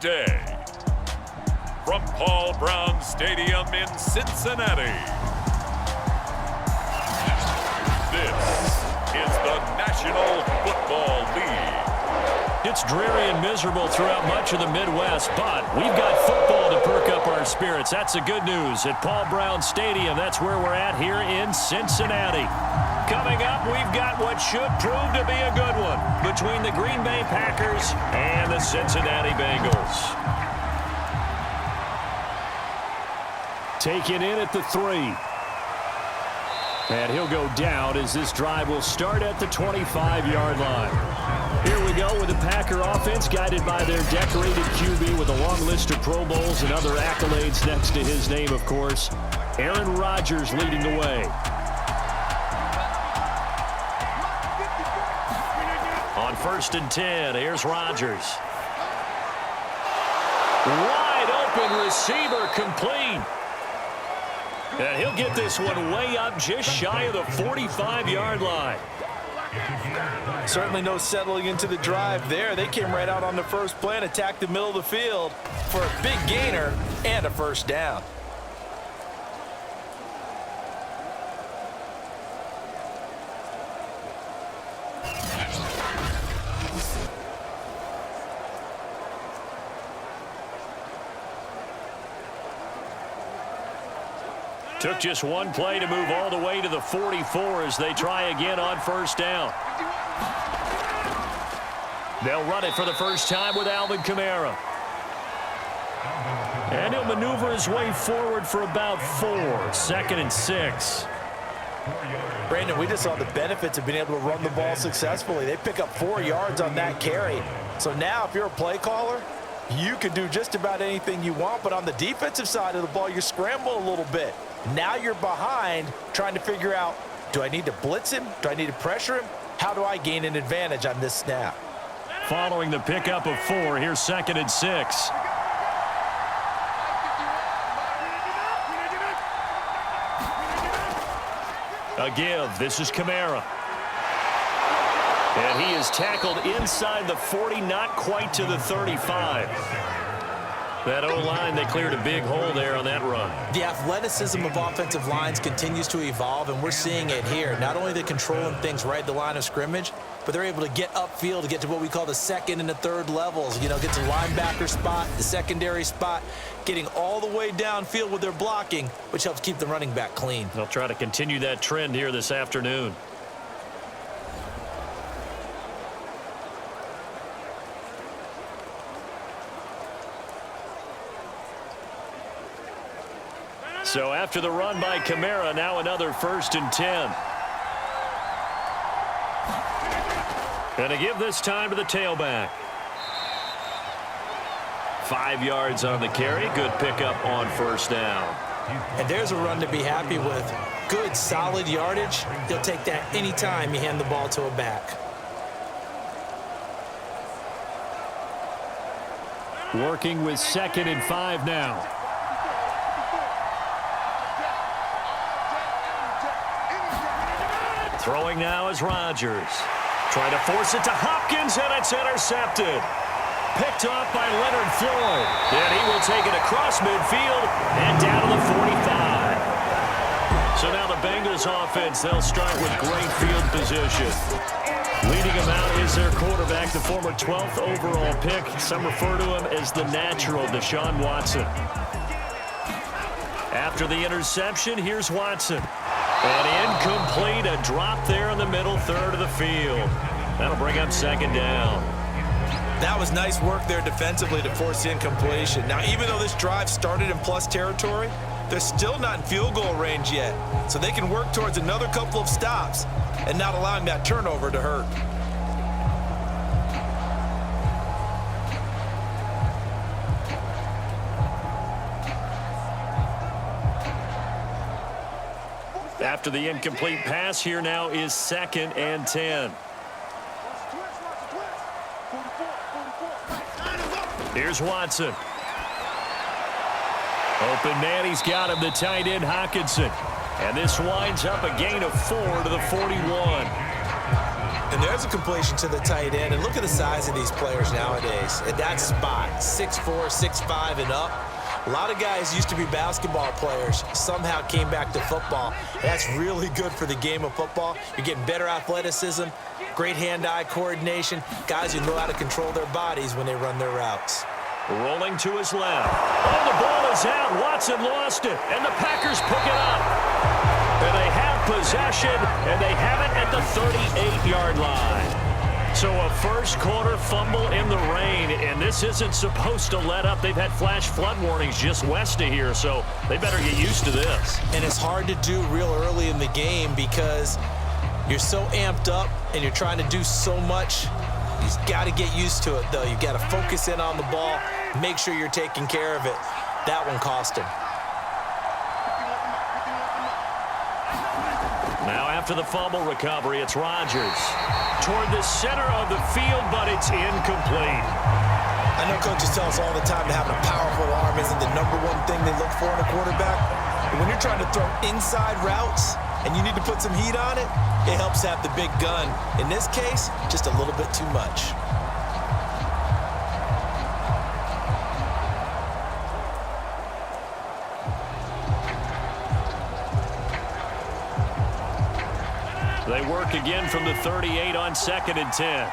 Day from Paul Brown Stadium in Cincinnati. This is the National Football League. It's dreary and miserable throughout much of the Midwest, but we've got football to perk up our spirits. That's the good news at Paul Brown Stadium. That's where we're at here in Cincinnati. Coming up, we've got what should prove to be a good one between the Green Bay Packers and the Cincinnati Bengals. Taken in at the 3. And he'll go down as this drive will start at the 25-yard line. Here we go with the Packer offense guided by their decorated QB with a long list of Pro Bowls and other accolades next to his name, of course. Aaron Rodgers leading the way. On 1st and 10, here's Rodgers. Wide open receiver complete. And he'll get this one way up just shy of the 45-yard line. Certainly no settling into the drive there. They came right out on the first play and attacked the middle of the field for a big gainer and a first down. Took just one play to move all the way to the 44 as they try again on 1st down. They'll run it for the first time with Alvin Kamara. And he'll maneuver his way forward for about 4. 2nd and 6. Brandon, we just saw the benefits of being able to run the ball successfully. They pick up 4 yards on that carry. So now if you're a play caller, you can do just about anything you want. But on the defensive side of the ball, you scramble a little bit. Now you're behind trying to figure out, do I need to blitz him? Do I need to pressure him? How do I gain an advantage on this snap? Following the pickup of 4, here's 2nd and 6. A give. This is Kamara. And he is tackled inside the 40, not quite to the 35. That O-line, they cleared a big hole there on that run. The athleticism of offensive lines continues to evolve, and we're seeing it here. Not only they're controlling things right at the line of scrimmage, but they're able to get upfield to get to what we call the 2nd and the 3rd levels. You know, get to linebacker spot, the secondary spot, getting all the way downfield with their blocking, which helps keep the running back clean. They'll try to continue that trend here this afternoon. So after the run by Kamara, now another 1st and 10. And to give this time to the tailback. 5 yards on the carry. Good pickup on 1st down. And there's a run to be happy with. Good, solid yardage. They'll take that anytime you hand the ball to a back. Working with 2nd and 5 now. Throwing now is Rodgers. Trying to force it to Hopkins, and it's intercepted. Picked off by Leonard Floyd. And he will take it across midfield and down to the 45. So now the Bengals offense, they'll start with great field position. Leading them out is their quarterback, the former 12th overall pick. Some refer to him as the natural, Deshaun Watson. After the interception, here's Watson. And incomplete, a drop there in the middle 3rd of the field. That'll bring up 2nd down. That was nice work there defensively to force the incompletion. Now, even though this drive started in plus territory, they're still not in field goal range yet. So they can work towards another couple of stops and not allowing that turnover to hurt. After the incomplete pass, here now is 2nd and 10. Here's Watson. Open man, he's got him, the tight end Hockenson. And this winds up a gain of 4 to the 41. And there's a completion to the tight end. And look at the size of these players nowadays. At that spot, 6'4", 6'5", and up. A lot of guys used to be basketball players, somehow came back to football. That's really good for the game of football. You're getting better athleticism, great hand-eye coordination, guys who know how to control their bodies when they run their routes. Rolling to his left. Oh, the ball is out. Watson lost it, and the Packers pick it up. And they have possession, and they have it at the 38-yard line. So a first-quarter fumble in the rain, and this isn't supposed to let up. They've had flash flood warnings just west of here, so they better get used to this. And it's hard to do real early in the game because you're so amped up and you're trying to do so much. You've got to get used to it, though. You've got to focus in on the ball, make sure you're taking care of it. That one cost him. Now after the fumble recovery, it's Rodgers. Toward the center of the field, but it's incomplete. I know coaches tell us all the time that having a powerful arm isn't the #1 thing they look for in a quarterback. But when you're trying to throw inside routes and you need to put some heat on it, it helps have the big gun. In this case, just a little bit too much. They work again from the 38 on 2nd and 10.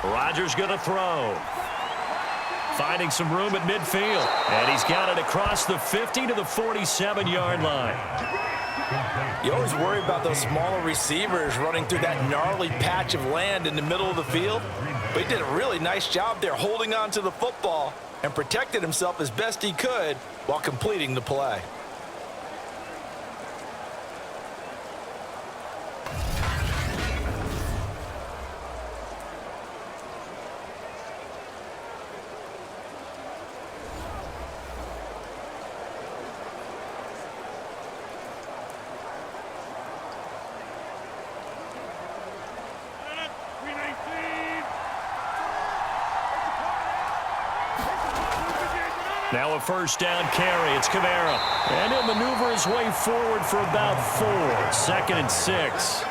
Rodgers going to throw. Finding some room at midfield. And he's got it across the 50 to the 47-yard line. You always worry about those smaller receivers running through that gnarly patch of land in the middle of the field. But he did a really nice job there holding on to the football and protected himself as best he could while completing the play. Now a first down carry. It's Kamara. And he'll maneuver his way forward for about 4. 2nd and 6.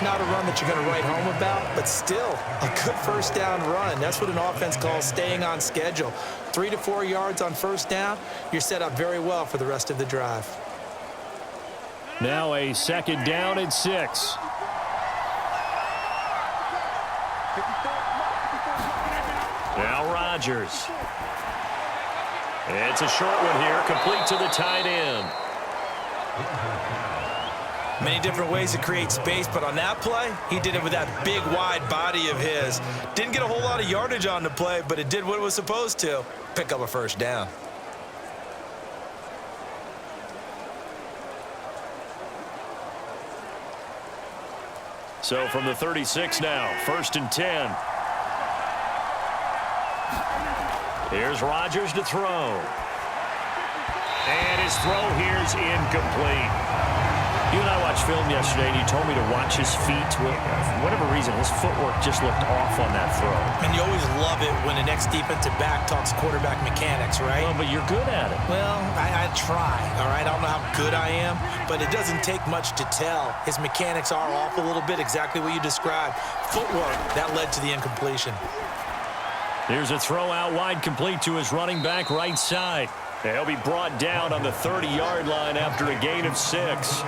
Not a run that you're going to write home about, but still a good first down run. That's what an offense calls staying on schedule. 3 to 4 yards on first down, you're set up very well for the rest of the drive. Now a 2nd down and 6. Now Rodgers. It's a short one here, complete to the tight end. Many different ways to create space, but on that play, he did it with that big, wide body of his. Didn't get a whole lot of yardage on the play, but it did what it was supposed to. Pick up a first down. So from the 36 now, 1st and 10. Here's Rodgers to throw. And his throw here's incomplete. You and I watched film yesterday, and you told me to watch his feet. For whatever reason, his footwork just looked off on that throw. And you always love it when the next defensive back talks quarterback mechanics, right? Well, but you're good at it. Well, I try, all right? I don't know how good I am, but it doesn't take much to tell. His mechanics are off a little bit, exactly what you described. Footwork, that led to the incompletion. Here's a throw out wide, complete to his running back right side. He'll be brought down on the 30-yard line after a gain of 6.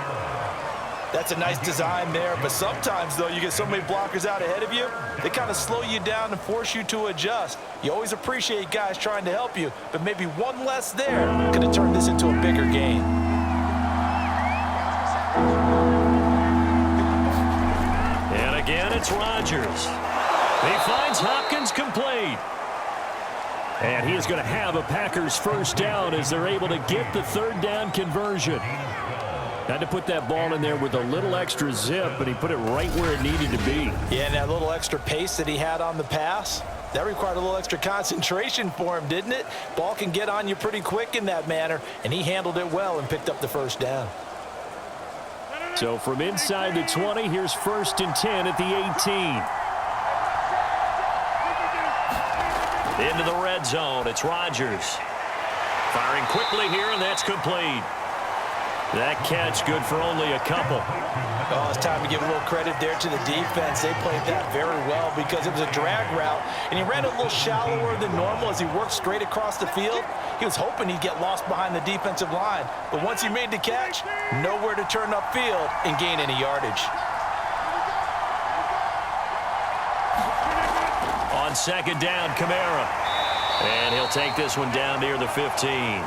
That's a nice design there, but sometimes, though, you get so many blockers out ahead of you, they kind of slow you down and force you to adjust. You always appreciate guys trying to help you, but maybe one less there could have turned this into a bigger game. And again, it's Rodgers. He finds Hopkins complete. And he is going to have a Packers first down as they're able to get the 3rd down conversion. Had to put that ball in there with a little extra zip, but he put it right where it needed to be. Yeah, and that little extra pace that he had on the pass, that required a little extra concentration for him, didn't it? Ball can get on you pretty quick in that manner, and he handled it well and picked up the first down. So from inside the 20, here's 1st and 10 at the 18. Into the red zone, it's Rodgers. Firing quickly here, and that's complete. That catch good for only a couple. Oh, it's time to give a little credit there to the defense. They played that very well because it was a drag route, and he ran a little shallower than normal as he worked straight across the field. He was hoping he'd get lost behind the defensive line, but once he made the catch, nowhere to turn upfield and gain any yardage. On second down, Kamara. And he'll take this one down near the 15.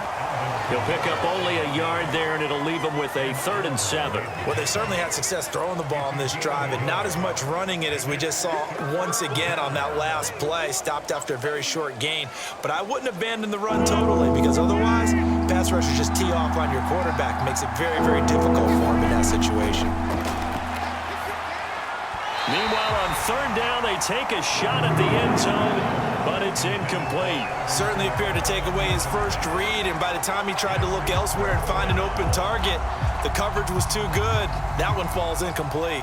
He'll pick up only a yard there, and it'll leave him with a 3rd and 7. Well, they certainly had success throwing the ball on this drive, and not as much running it as we just saw once again on that last play. Stopped after a very short gain. But I wouldn't abandon the run totally, because otherwise, pass rushers just tee off on your quarterback. Makes it very, very difficult for him in that situation. Meanwhile, on 3rd down, they take a shot at the end zone, but it's incomplete. Certainly appeared to take away his first read, and by the time he tried to look elsewhere and find an open target, the coverage was too good. That one falls incomplete.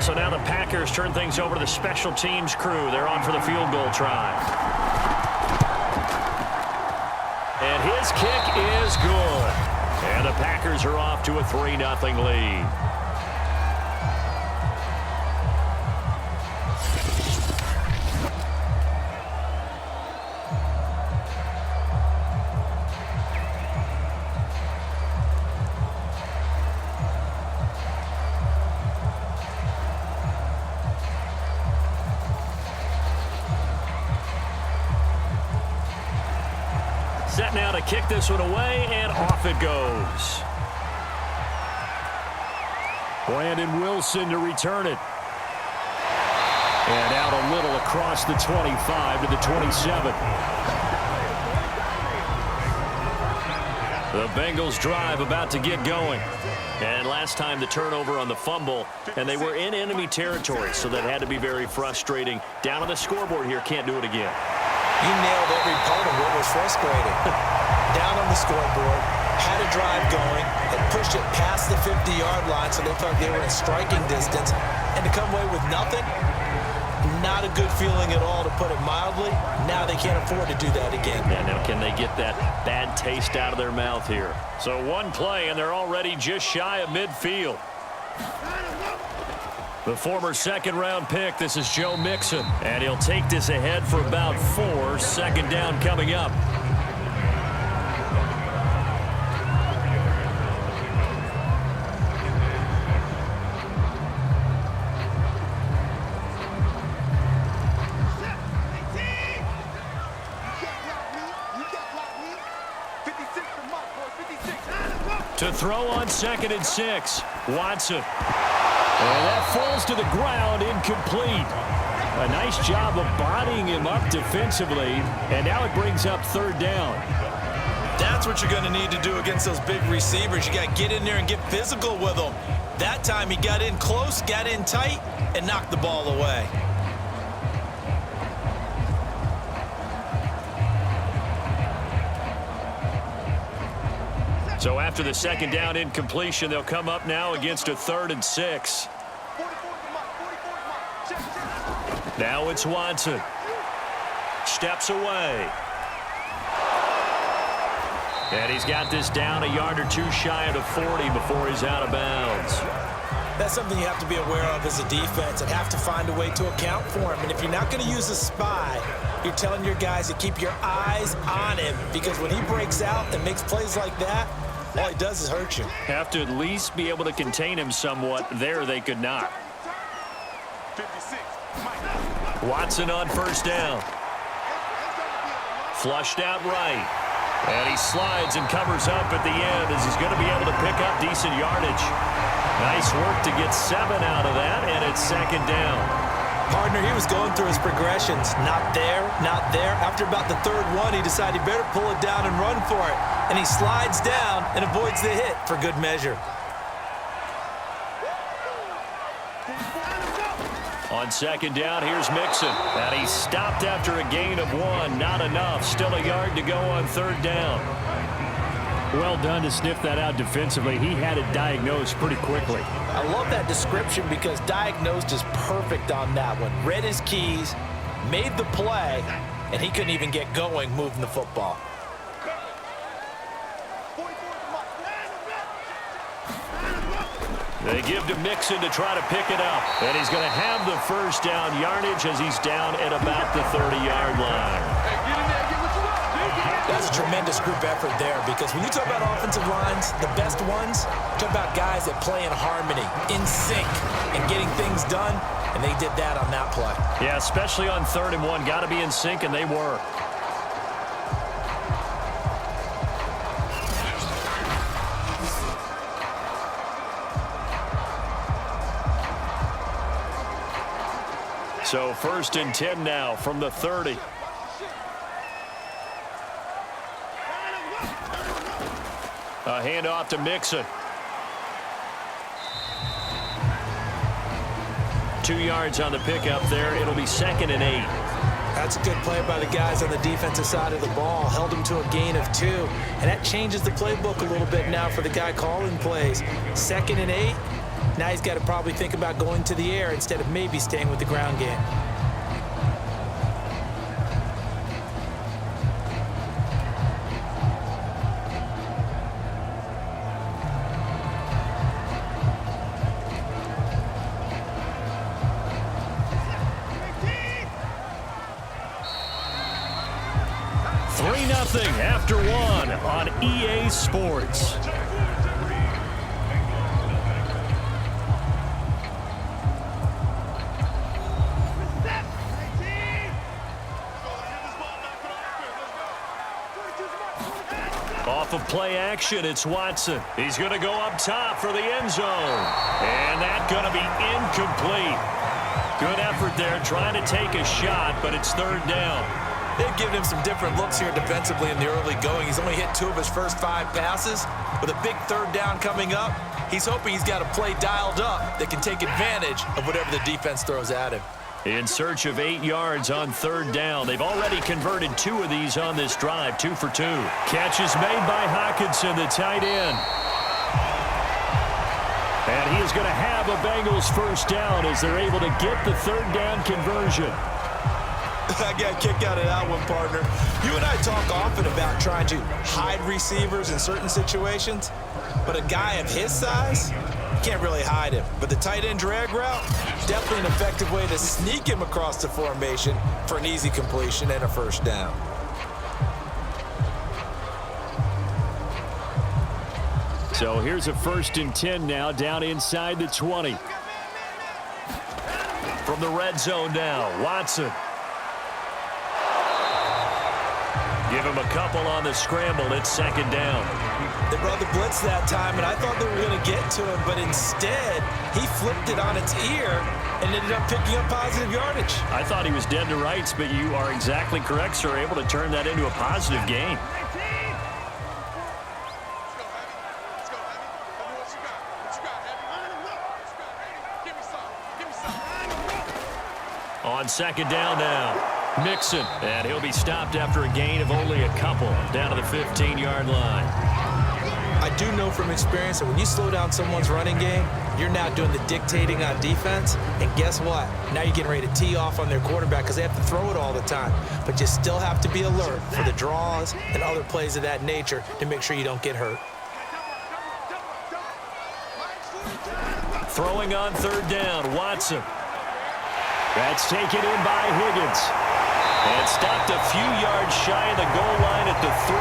So now the Packers turn things over to the special teams crew. They're on for the field goal try. And his kick is good. And the Packers are off to a 3-0 lead. Set now to kick this one away, and off it goes. Brandon Wilson to return it. And out a little across the 25 to the 27. The Bengals drive about to get going. And last time the turnover on the fumble, and they were in enemy territory, so that had to be very frustrating. Down on the scoreboard here, can't do it again. You nailed every part of what was frustrating. Down on the scoreboard, had a drive going, and pushed it past the 50-yard line so they thought they were in striking distance. And to come away with nothing, not a good feeling at all, to put it mildly. Now they can't afford to do that again. And now can they get that bad taste out of their mouth here? So one play, and they're already just shy of midfield. The former second-round pick, this is Joe Mixon. And he'll take this ahead for about 4. Second down coming up. To throw on 2nd and 6, Watson. And that falls to the ground, incomplete. A nice job of bodying him up defensively, and now it brings up 3rd down. That's what you're going to need to do against those big receivers. You got to get in there and get physical with them. That time he got in close, got in tight, and knocked the ball away. So after the second down incompletion, they'll come up now against a 3rd and 6. Now it's Watson. Steps away. And he's got this down a yard or two shy of the 40 before he's out of bounds. That's something you have to be aware of as a defense and have to find a way to account for him. And if you're not going to use a spy, you're telling your guys to keep your eyes on him, because when he breaks out and makes plays like that, all he does is hurt you. Have to at least be able to contain him somewhat. There they could not. Watson on 1st down. Flushed out right. And he slides and covers up at the end as he's going to be able to pick up decent yardage. Nice work to get 7 out of that, and it's 2nd down. Partner, he was going through his progressions. Not there, not there. After about the 3rd one, he decided he better pull it down and run for it. And he slides down and avoids the hit for good measure. On 2nd down, here's Mixon. And he stopped after a gain of 1. Not enough. Still a yard to go on 3rd down. Well done to sniff that out defensively. He had it diagnosed pretty quickly. I love that description because diagnosed is perfect on that one. Read his keys, made the play, and he couldn't even get going moving the football. They give to Mixon to try to pick it up. And he's going to have the first down yardage as he's down at about the 30-yard line. That's a tremendous group effort there, because when you talk about offensive lines, the best ones, talk about guys that play in harmony, in sync, and getting things done, and they did that on that play. Yeah, especially on 3rd and 1. Got to be in sync, and they were. So 1st and 10 now from the 30. A handoff to Mixon. 2 yards on the pickup there. It'll be 2nd and 8. That's a good play by the guys on the defensive side of the ball. Held him to a gain of 2. And that changes the playbook a little bit now for the guy calling plays. 2nd and 8. Now he's got to probably think about going to the air instead of maybe staying with the ground game. Nothing after 1 on EA Sports. Off of play action, it's Watson. He's going to go up top for the end zone. And that's going to be incomplete. Good effort there trying to take a shot, but it's 3rd down. They've given him some different looks here defensively in the early going. He's only hit 2 of his first 5 passes. With a big 3rd down coming up, he's hoping he's got a play dialed up that can take advantage of whatever the defense throws at him. In search of 8 yards on 3rd down. They've already converted 2 of these on this drive, 2 for 2. Catch is made by Hockenson, the tight end. And he is going to have a Bengals first down as they're able to get the 3rd down conversion. I got a kick out of that one, partner. You and I talk often about trying to hide receivers in certain situations, but a guy of his size, you can't really hide him. But the tight end drag route, definitely an effective way to sneak him across the formation for an easy completion and a first down. So here's a 1st and 10 now, down inside the 20. From the red zone now, Watson. Give him a couple on the scramble. It's 2nd down. They brought the blitz that time, and I thought they were going to get to him, but instead, he flipped it on its ear and ended up picking up positive yardage. I thought he was dead to rights, but you are exactly correct, sir. Able to turn that into a positive gain. On 2nd down now. Mixon, and he'll be stopped after a gain of only a couple down to the 15-yard line. I do know from experience that when you slow down someone's running game, you're now doing the dictating on defense, and guess what? Now you're getting ready to tee off on their quarterback because they have to throw it all the time. But you still have to be alert for the draws and other plays of that nature to make sure you don't get hurt. Throwing on 3rd down, Watson. That's taken in by Higgins. And stopped a few yards shy of the goal line at the 3.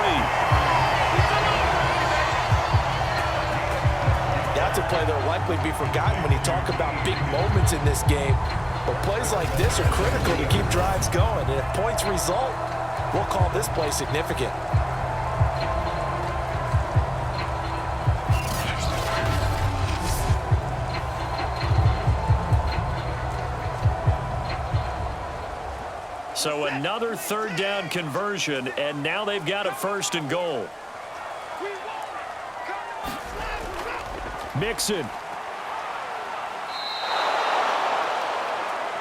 That's a play that will likely be forgotten when you talk about big moments in this game. But plays like this are critical to keep drives going. And if points result, we'll call this play significant. So another 3rd down conversion, and now they've got a 1st and goal. Mixon.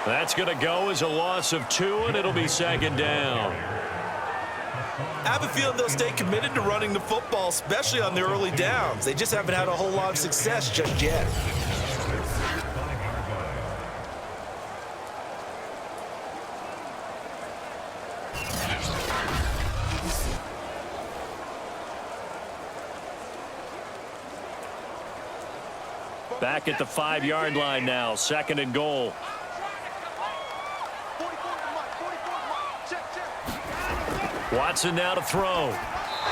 That's going to go as a loss of 2, and it'll be 2nd down. I have a feeling they'll stay committed to running the football, especially on the early downs. They just haven't had a whole lot of success just yet. Back at the 5-yard line now, 2nd and goal. Watson now to throw.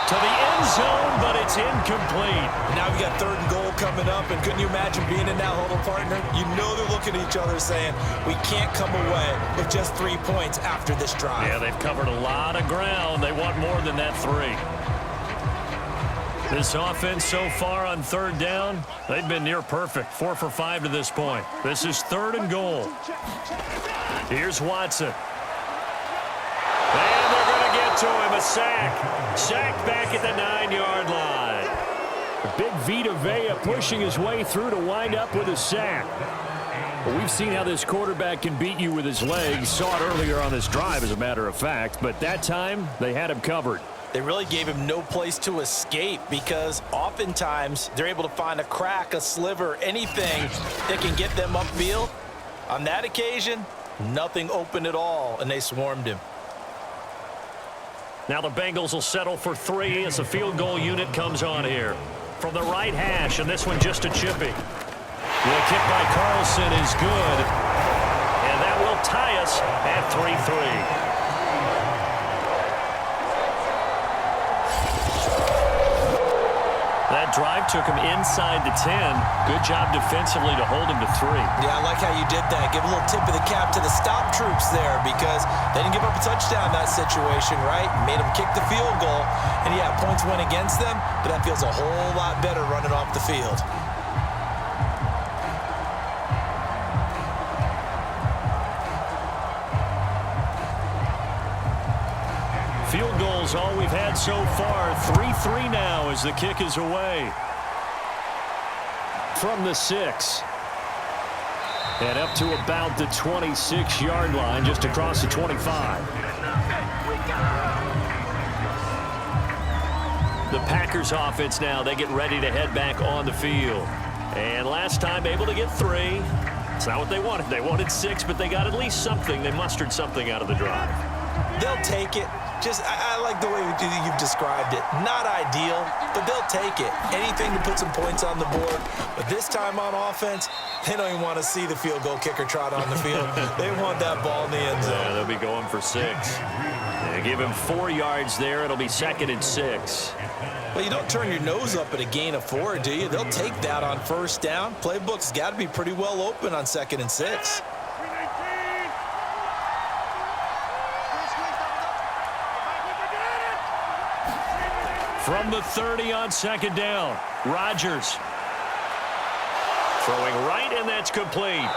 To the end zone, but it's incomplete. Now we got 3rd and goal coming up, and couldn't you imagine being in that huddle, partner? You know they're looking at each other saying, we can't come away with just 3 points after this drive. Yeah, they've covered a lot of ground. They want more than that 3. This offense so far on 3rd down, they've been near perfect. 4 for 5 to this point. This is 3rd and goal. Here's Watson. And they're going to get to him, a sack. Sack back at the 9-yard line. Big Vita Vea pushing his way through to wind up with a sack. Well, we've seen how this quarterback can beat you with his legs. Saw it earlier on this drive, as a matter of fact. But that time, they had him covered. They really gave him no place to escape because oftentimes they're able to find a crack, a sliver, anything that can get them upfield. On that occasion, nothing open at all, and they swarmed him. Now the Bengals will settle for 3 as the field goal unit comes on here. From the right hash, and this one just a chippy. The kick by Carlson is good. And that will tie us at 3-3. That drive took him inside the 10. Good job defensively to hold him to 3. Yeah, I like how you did that. Give a little tip of the cap to the stop troops there because they didn't give up a touchdown in that situation, right? Made them kick the field goal. And, yeah, points went against them, but that feels a whole lot better running off the field. Field goals all we've had so far. 3-3 now as the kick is away. From the 6. And up to about the 26-yard line, just across the 25. The Packers offense now, they get ready to head back on the field. And last time able to get 3. It's not what they wanted. They wanted 6, but they got at least something. They mustered something out of the drive. They'll take it. I like the way you've described it. Not ideal, but they'll take it. Anything to put some points on the board. But this time on offense, they don't even want to see the field goal kicker trot on the field. They want that ball in the end zone. Yeah, they'll be going for 6. They give him 4 yards there. It'll be 2nd and 6. Well, you don't turn your nose up at a gain of 4, do you? They'll take that on 1st down. Playbook's got to be pretty well open on 2nd and 6. From the 30 on 2nd down, Rodgers throwing right, and that's complete.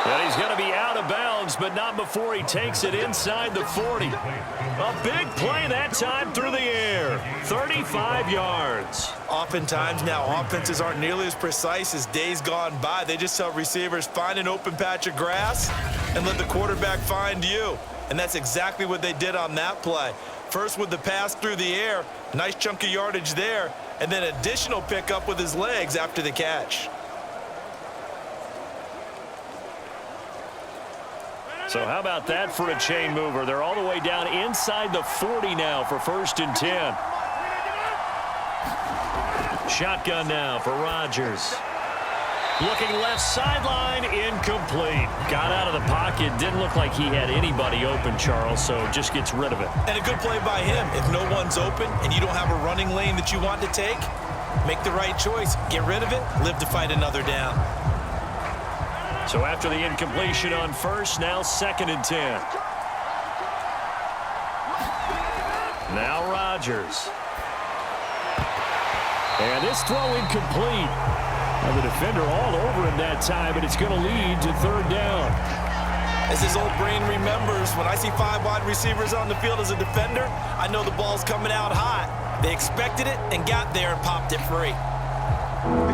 And he's going to be out of bounds, but not before he takes it inside the 40. A big play that time through the air. 35 yards. Oftentimes now, offenses aren't nearly as precise as days gone by. They just tell receivers, find an open patch of grass and let the quarterback find you. And that's exactly what they did on that play. First with the pass through the air, nice chunk of yardage there, and then additional pickup with his legs after the catch. So how about that for a chain mover? They're all the way down inside the 40 now for 1st and 10. Shotgun now for Rodgers. Looking left sideline, incomplete. Got out of the pocket. Didn't look like he had anybody open, Charles, so just gets rid of it. And a good play by him. If no one's open and you don't have a running lane that you want to take, make the right choice. Get rid of it. Live to fight another down. So after the incompletion on 1st, now 2nd and 10. Now Rodgers. And this throw incomplete. And the defender all over him that time, but it's going to lead to 3rd down. As his old brain remembers, when I see 5 wide receivers on the field as a defender, I know the ball's coming out hot. They expected it and got there and popped it free.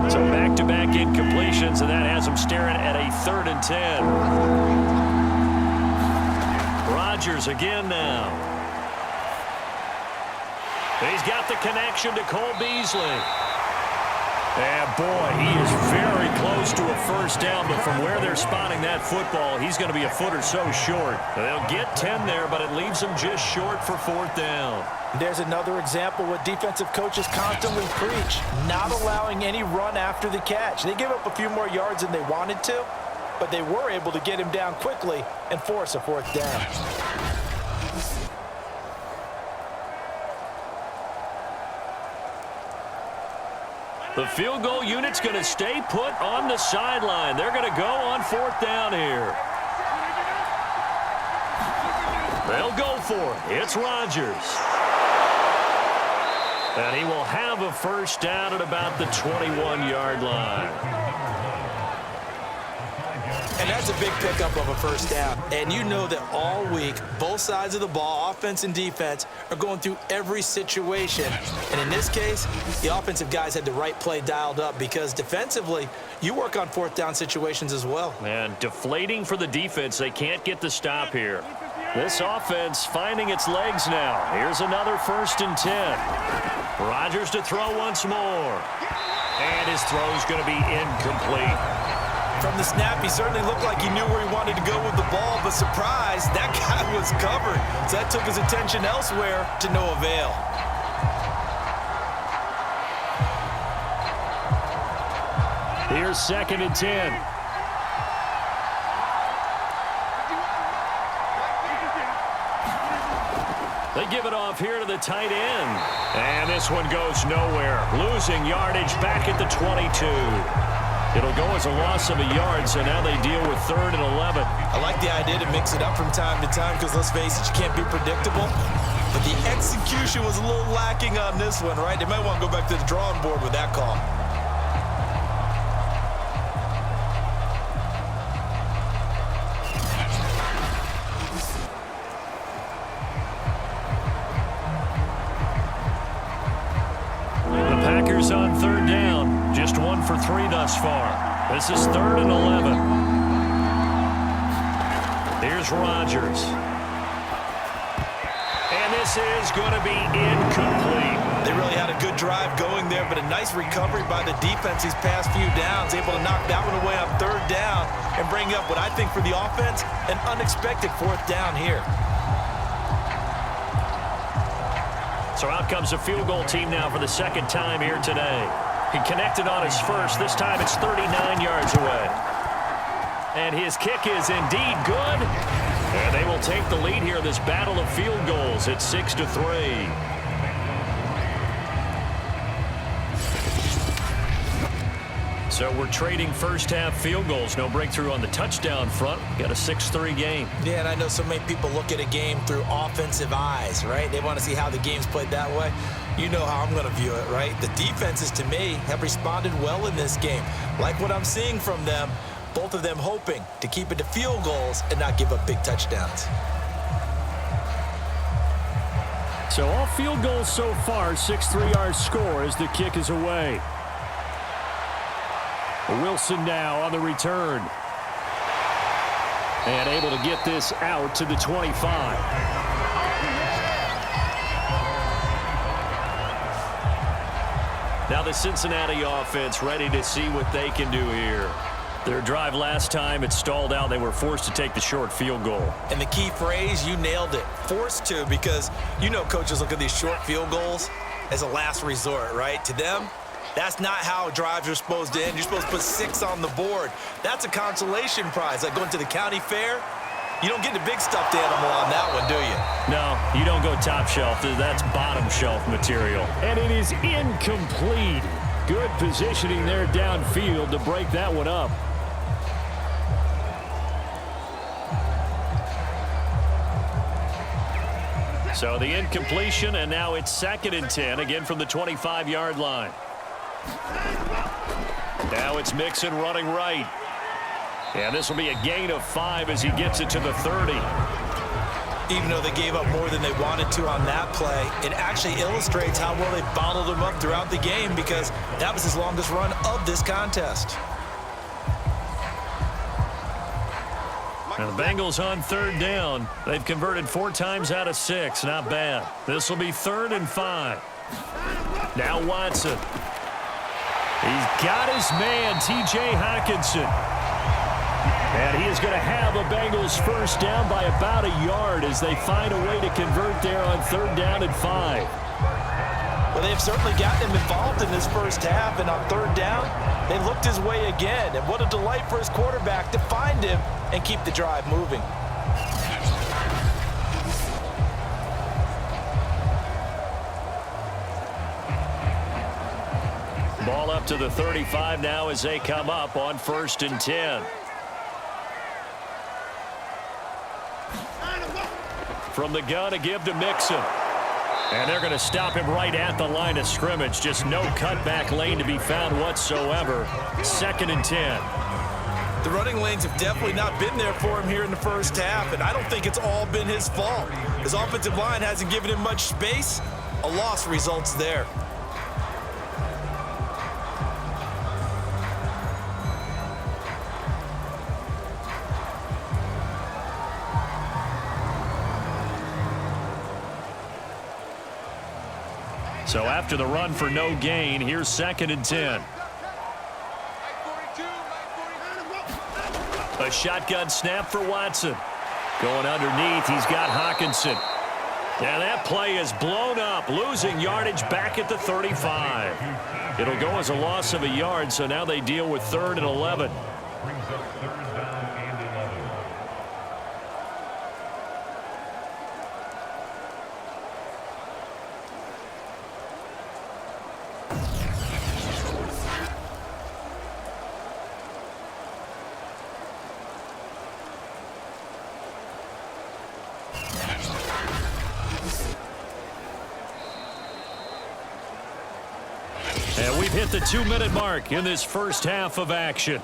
So back-to-back incompletions, and that has him staring at a 3rd and 10. Rodgers again now. He's got the connection to Cole Beasley. And, boy, he is very close to a first down, but from where they're spotting that football, he's going to be a foot or so short. They'll get 10 there, but it leaves them just short for fourth down. There's another example what defensive coaches constantly preach, not allowing any run after the catch. They give up a few more yards than they wanted to, but they were able to get him down quickly and force a fourth down. The field goal unit's going to stay put on the sideline. They're going to go on fourth down here. They'll go for it. It's Rodgers. And he will have a first down at about the 21-yard line. And that's a big pickup of a first down. And you know that all week, both sides of the ball, offense and defense, are going through every situation. And in this case, the offensive guys had the right play dialed up because defensively, you work on fourth down situations as well. And deflating for the defense. They can't get the stop here. This offense finding its legs now. Here's another 1st and 10. Rodgers to throw once more. And his throw's going to be incomplete. From the snap, he certainly looked like he knew where he wanted to go with the ball, but surprise, that guy was covered. So that took his attention elsewhere to no avail. Here's 2nd and 10. They give it off here to the tight end. And this one goes nowhere. Losing yardage back at the 22. It'll go as a loss of a yard, so now they deal with 3rd and 11. I like the idea to mix it up from time to time because, let's face it, you can't be predictable. But the execution was a little lacking on this one, right? They might want to go back to the drawing board with that call. The Packers on 3rd down. Just 1 for 3 thus far. This is 3rd and 11. Here's Rodgers. And this is going to be incomplete. They really had a good drive going there, but a nice recovery by the defense these past few downs, able to knock that one away on 3rd down and bring up what I think for the offense, an unexpected 4th down here. So out comes a field goal team now for the 2nd time here today. He connected on his first. This time it's 39 yards away. And his kick is indeed good. And they will take the lead here in this battle of field goals at 6-3. So we're trading first half field goals. No breakthrough on the touchdown front. Got a 6-3 game. Yeah, and I know so many people look at a game through offensive eyes, right? They want to see how the game's played that way. You know how I'm going to view it, right? The defenses, to me, have responded well in this game. Like what I'm seeing from them, both of them hoping to keep it to field goals and not give up big touchdowns. So all field goals so far, 6-3 score as the kick is away. Wilson now on the return. And able to get this out to the 25. Now the Cincinnati offense ready to see what they can do here. Their drive last time, it stalled out. They were forced to take the short field goal. And the key phrase, you nailed it, forced to, because you know coaches look at these short field goals as a last resort, right? To them, that's not how drives are supposed to end. You're supposed to put 6 on the board. That's a consolation prize. Like going to the county fair, you don't get the big stuffed animal on that one, do you? No, you don't go top shelf. That's bottom shelf material. And it is incomplete. Good positioning there downfield to break that one up. So the incompletion, and now it's 2nd and 10, again from the 25-yard line. Now it's Mixon running right. And this will be a gain of 5 as he gets it to the 30. Even though they gave up more than they wanted to on that play, it actually illustrates how well they bottled him up throughout the game because that was his longest run of this contest. Now the Bengals on 3rd down. They've converted 4 times out of 6. Not bad. This will be 3rd and 5. Now Watson. He's got his man, T.J. Hawkinson. And he is going to have a Bengals first down by about a yard as they find a way to convert there on 3rd down and 5. Well, they've certainly gotten him involved in this first half, and on 3rd down, they looked his way again. And what a delight for his quarterback to find him and keep the drive moving. Ball up to the 35 now as they come up on 1st and 10. From the gun, a give to Mixon. And they're going to stop him right at the line of scrimmage. Just no cutback lane to be found whatsoever. 2nd and 10. The running lanes have definitely not been there for him here in the first half, and I don't think it's all been his fault. His offensive line hasn't given him much space. A loss results there. So after the run for no gain, here's 2nd and 10. A shotgun snap for Watson. Going underneath, he's got Hawkinson. And that play is blown up, losing yardage back at the 35. It'll go as a loss of a yard, so now they deal with 3rd and 11. And we've hit the 2-minute mark in this first half of action.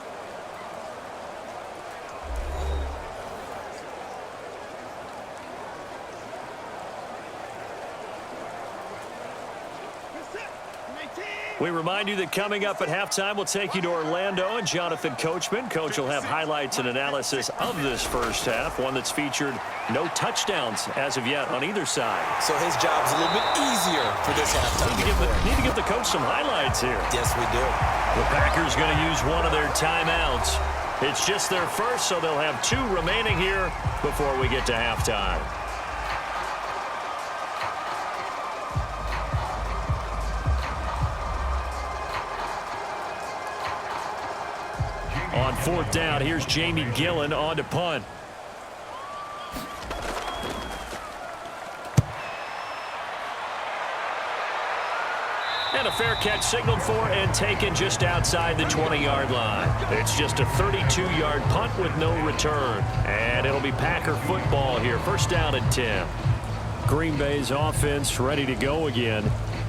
We remind you that coming up at halftime, we'll take you to Orlando and Jonathan Coachman. Coach will have highlights and analysis of this first half, one that's featured no touchdowns as of yet on either side. So his job's a little bit easier for this halftime. Need to give the coach some highlights here. Yes, we do. The Packers going to use one of their timeouts. It's just their first, so they'll have 2 remaining here before we get to halftime. On 4th down, here's Jamie Gillen on to punt. And a fair catch signaled for and taken just outside the 20-yard line. It's just a 32-yard punt with no return. And it'll be Packer football here. 1st down and 10. Green Bay's offense ready to go again.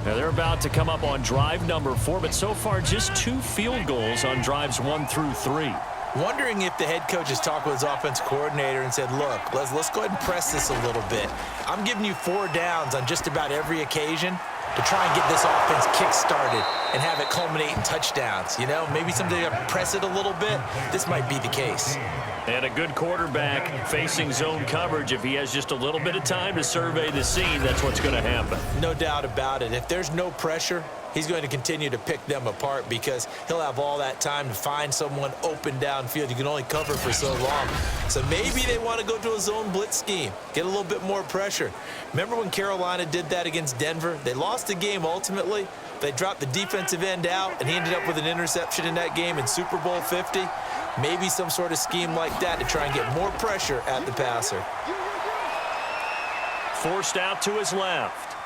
Now they're about to come up on drive number 4, but so far just 2 field goals on drives 1 through 3. Wondering if the head coach has talked with his offense coordinator and said, look, let's go ahead and press this a little bit. I'm giving you 4 downs on just about every occasion to try and get this offense kick-started and have it culminate in touchdowns. You know, maybe someday to press it a little bit. This might be the case. And a good quarterback facing zone coverage. If he has just a little bit of time to survey the scene, that's what's going to happen. No doubt about it. If there's no pressure, he's going to continue to pick them apart because he'll have all that time to find someone open downfield. You can only cover for so long. So maybe they want to go to a zone blitz scheme, get a little bit more pressure. Remember when Carolina did that against Denver? They lost the game ultimately. They dropped the defensive end out, and he ended up with an interception in that game in Super Bowl 50. Maybe some sort of scheme like that to try and get more pressure at the passer. Forced out to his left.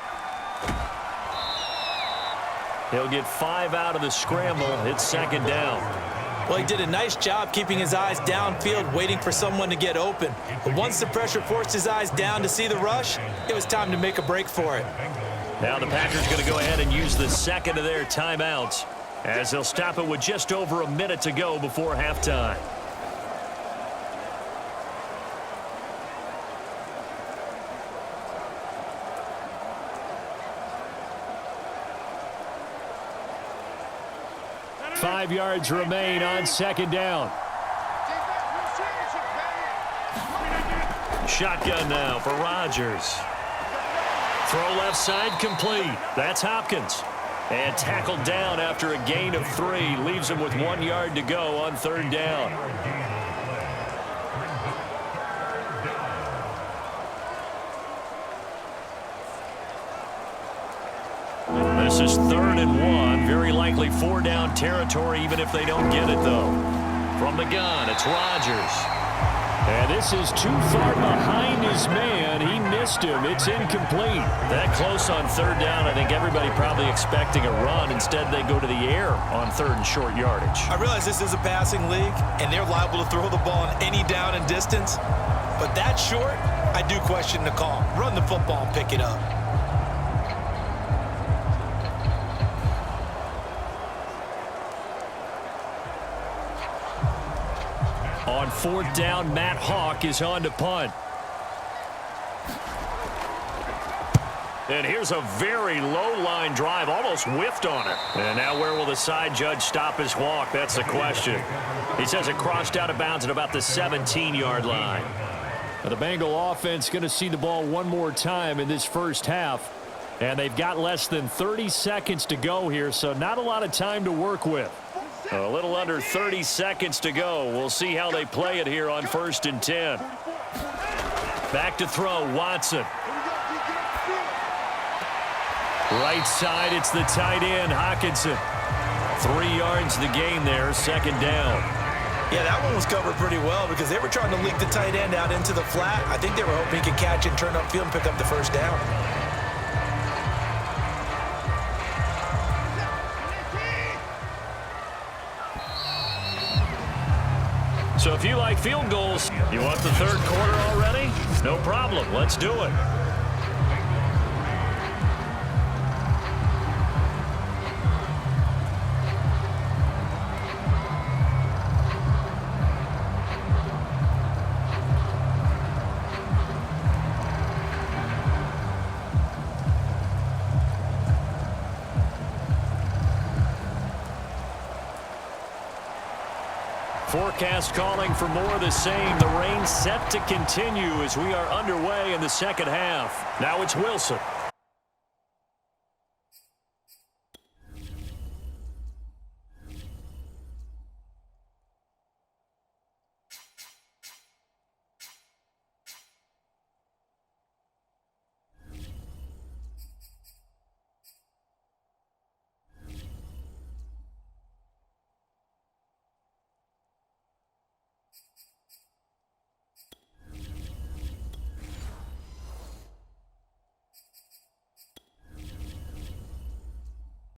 He'll get 5 out of the scramble. It's 2nd down. Well, he did a nice job keeping his eyes downfield, waiting for someone to get open. But once the pressure forced his eyes down to see the rush, it was time to make a break for it. Now the Packers going to go ahead and use the 2nd of their timeouts as they'll stop it with just over a minute to go before halftime. Five yards remain on 2nd down. Shotgun now for Rodgers. Throw left side complete. That's Hopkins. And tackled down after a gain of 3. Leaves him with 1 yard to go on 3rd down. This is 3rd and 1. Very likely 4 down territory, even if they don't get it, though. From the gun, it's Rodgers. And this is too far behind his man. He missed him. It's incomplete. That close on 3rd down, I think everybody probably expecting a run. Instead, they go to the air on 3rd and short yardage. I realize this is a passing league, and they're liable to throw the ball on any down and distance. But that short, I do question the call. Run the football and pick it up. On 4th down, Matt Hawk is on to punt. And here's a very low line drive, almost whiffed on it. And now where will the side judge stop his walk? That's the question. He says it crossed out of bounds at about the 17-yard line. Now the Bengal offense going to see the ball one more time in this first half. And they've got less than 30 seconds to go here, so not a lot of time to work with. A little under 30 seconds to go. We'll see how they play it here on 1st and 10. Back to throw, Watson. Right side, it's the tight end, Hockenson. 3 yards the gain there, 2nd down. Yeah, that one was covered pretty well because they were trying to leak the tight end out into the flat. I think they were hoping he could catch it, turn upfield, and pick up the 1st down. So if you like field goals, you want the 3rd quarter already? No problem. Let's do it. Forecast calling for more of the same. The rain set to continue as we are underway in the 2nd half. Now it's Wilson.